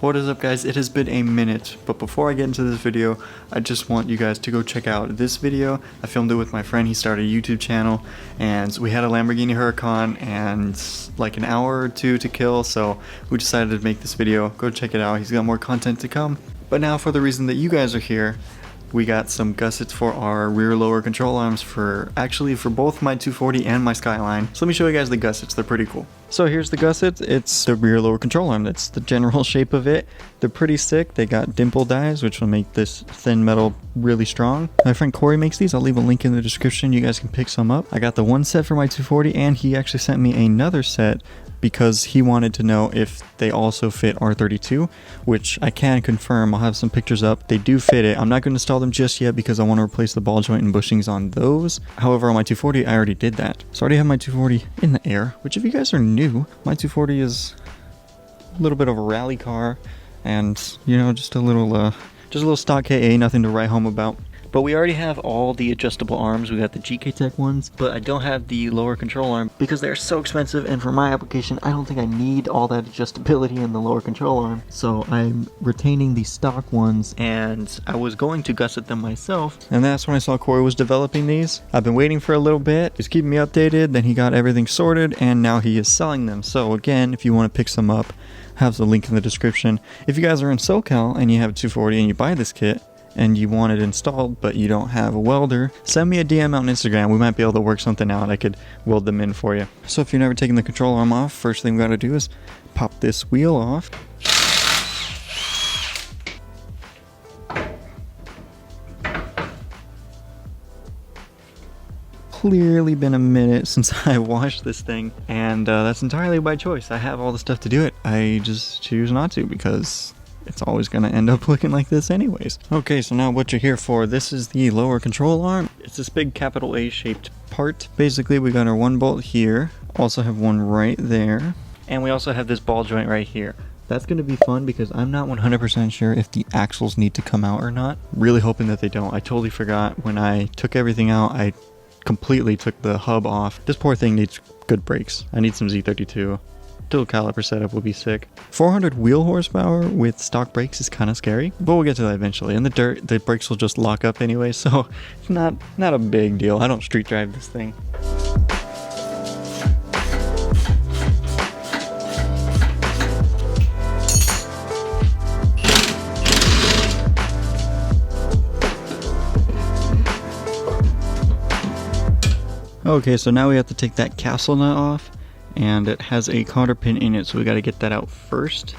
What is up, guys? It has been a minute, but before I get into this video, I just want you guys to go check out this video. I filmed it with my friend. He started a YouTube channel, and we had a Lamborghini Huracan and like an hour or two to kill, so we decided to make this video. Go check it out. He's got more content to come. But now, for the reason that you guys are here, we got some gussets for our rear lower control arms for both my 240 and my Skyline. So let me show you guys the gussets. They're pretty cool. So here's the gussets. It's the rear lower control arm. That's the general shape of it. They're pretty sick. They got dimple dies, which will make this thin metal really strong. My friend Corey makes these. I'll leave a link in the description. You guys can pick some up. I got the one set for my 240, and he actually sent me another set because he wanted to know if they also fit R32, which I can confirm. I'll have some pictures up. They do fit it. I'm not going to install them just yet because I want to replace the ball joint and bushings on those. However, on my 240, I already did that. So I already have my 240 in the air, which if you guys are new, my 240 is a little bit of a rally car and, you know, just a little stock KA, nothing to write home about. But we already have all the adjustable arms. We got the GK Tech ones, but I don't have the lower control arm because they're so expensive, and for my application, I don't think I need all that adjustability in the lower control arm. So I'm retaining the stock ones, and I was going to gusset them myself, and that's when I saw Corey was developing these. I've been waiting for a little bit. He's keeping me updated, then he got everything sorted, and now he is selling them. So again, if you want to pick some up, I have the link in the description. If you guys are in SoCal and you have a 240 and you buy this kit, and you want it installed but you don't have a welder, send me a DM on Instagram. We might be able to work something out. I could weld them in for you. So if you're never taking the control arm off, first thing we gotta do is pop this wheel off. Clearly been a minute since I washed this thing, and that's entirely by choice. I have all the stuff to do it. I just choose not to because it's always going to end up looking like this anyways. Okay, so now what you're here for, this is the lower control arm. It's this big capital A shaped part. Basically, we got our one bolt here, also have one right there, and we also have this ball joint right here. That's going to be fun because I'm not 100% sure if the axles need to come out or not. Really hoping that they don't. I totally forgot when I took everything out. I completely took the hub off. This poor thing needs good brakes. I need some Z32. Dual caliper setup would be sick. 400 wheel horsepower with stock brakes is kind of scary, but we'll get to that eventually. In the dirt, the brakes will just lock up anyway, so it's not a big deal. I don't street drive this thing. Okay, so now we have to take that castle nut off, and it has a cotter pin in it, so we got to get that out first.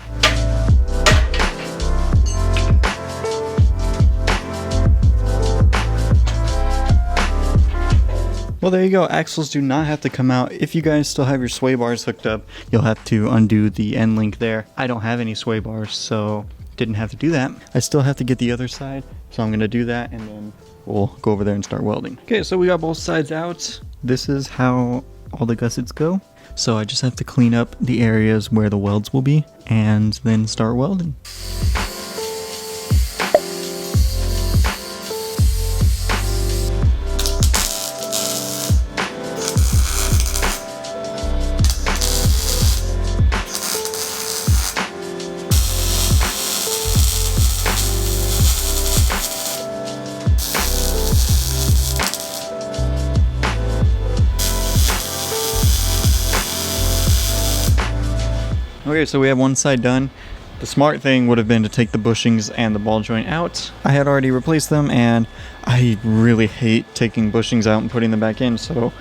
Well, there you go. Axles do not have to come out. If you guys still have your sway bars hooked up, you'll have to undo the end link there. I don't have any sway bars, so didn't have to do that. I still have to get the other side, so I'm going to do that, and then we'll go over there and start welding. Okay, so we got both sides out. This is how all the gussets go. So I just have to clean up the areas where the welds will be and then start welding. Okay, so we have one side done. The smart thing would have been to take the bushings and the ball joint out. I had already replaced them, and I really hate taking bushings out and putting them back in, so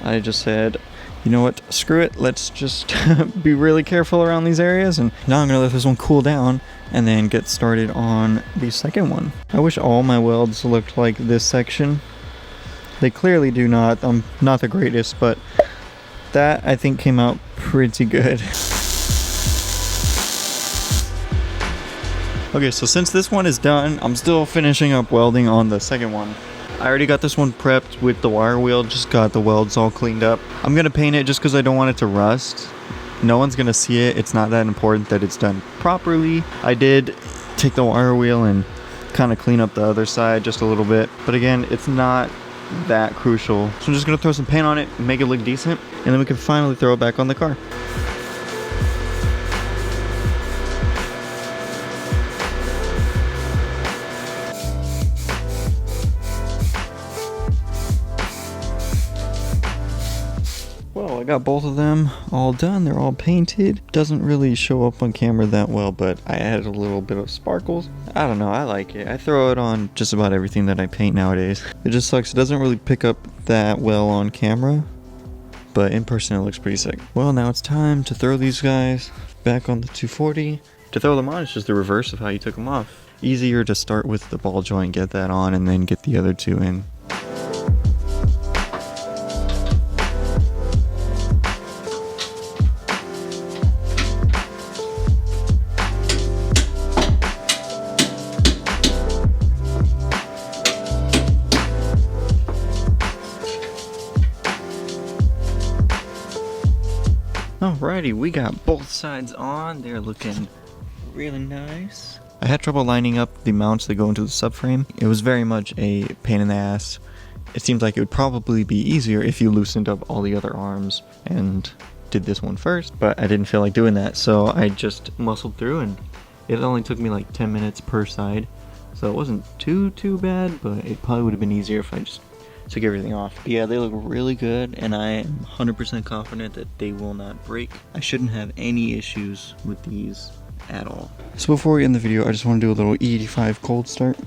I just said, you know what, screw it, let's just be really careful around these areas, and now I'm gonna let this one cool down and then get started on the second one. I wish all my welds looked like this section. They clearly do not. I'm not the greatest, but that I think came out pretty good. Okay, so since this one is done, I'm still finishing up welding on the second one. I already got this one prepped with the wire wheel, just got the welds all cleaned up. I'm gonna paint it just because I don't want it to rust. No one's gonna see it. It's not that important that it's done properly. I did take the wire wheel and kind of clean up the other side just a little bit, but again, it's not that crucial. So I'm just gonna throw some paint on it and make it look decent, and then we can finally throw it back on the car. I got both of them all done. They're all painted. Doesn't really show up on camera that well, but I added a little bit of sparkles. I don't know, I like it. I throw it on just about everything that I paint nowadays. It just sucks, it doesn't really pick up that well on camera, but in person it looks pretty sick. Well, now it's time to throw these guys back on the 240. To throw them on, it's just the reverse of how you took them off. Easier to start with the ball joint, get that on, and then get the other two in. Alrighty, we got both sides on. They're looking really nice. I had trouble lining up the mounts that go into the subframe. It was very much a pain in the ass. It seems like it would probably be easier if you loosened up all the other arms and did this one first, but I didn't feel like doing that, so I just muscled through, and it only took me like 10 minutes per side, so it wasn't too bad, but it probably would have been easier if I just took everything off. But yeah, they look really good, and I am 100% confident that they will not break. I shouldn't have any issues with these at all. So before we end the video, I just want to do a little E85 cold start.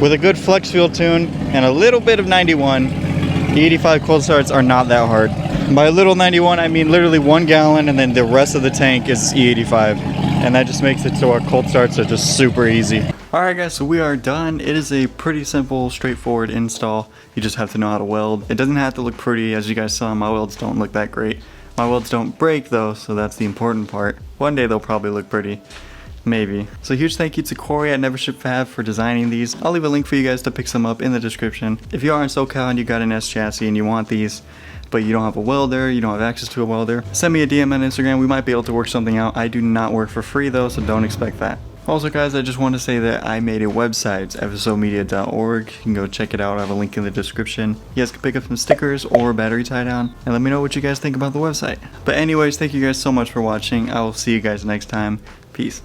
With a good flex fuel tune and a little bit of 91, the 85 cold starts are not that hard. By little 91, I mean literally 1 gallon, and then the rest of the tank is E85. And that just makes it so our cold starts are just super easy. Alright guys, so we are done. It is a pretty simple, straightforward install. You just have to know how to weld. It doesn't have to look pretty. As you guys saw, my welds don't look that great. My welds don't break though, so that's the important part. One day they'll probably look pretty. Maybe. So huge thank you to Corey at Nevership Fab for designing these. I'll leave a link for you guys to pick some up in the description. If you are in SoCal and you got an S chassis and you want these, but you don't have a welder, you don't have access to a welder, send me a DM on Instagram. We might be able to work something out. I do not work for free though, so don't expect that. Also guys, I just want to say that I made a website. It's fso.media.org. You can go check it out. I have a link in the description. You guys can pick up some stickers or battery tie down, and let me know what you guys think about the website. But anyways, thank you guys so much for watching. I will see you guys next time. Peace.